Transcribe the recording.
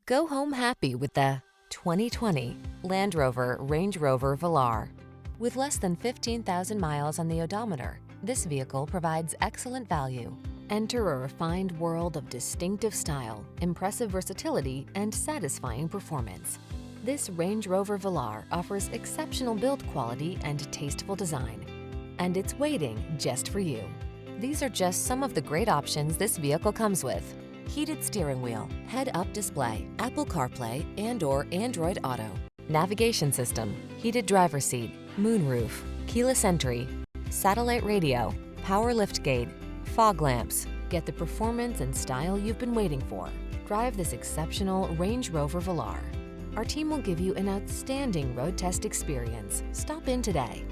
Go home happy with the 2020 Landrover Range Rover Velar. With less than 15,000 miles on the odometer, this vehicle provides excellent value. Enter a refined world of distinctive style, impressive versatility, and satisfying performance. This Range Rover Velar offers exceptional build quality and tasteful design. And it's waiting just for you. These are just some of the great options this vehicle comes with: heated steering wheel, head-up display, Apple CarPlay and/or Android Auto, navigation system, heated driver's seat, moonroof, keyless entry, satellite radio, power liftgate, fog lamps. Get the performance and style you've been waiting for. Drive this exceptional Range Rover Velar. Our team will give you an outstanding road test experience. Stop in today.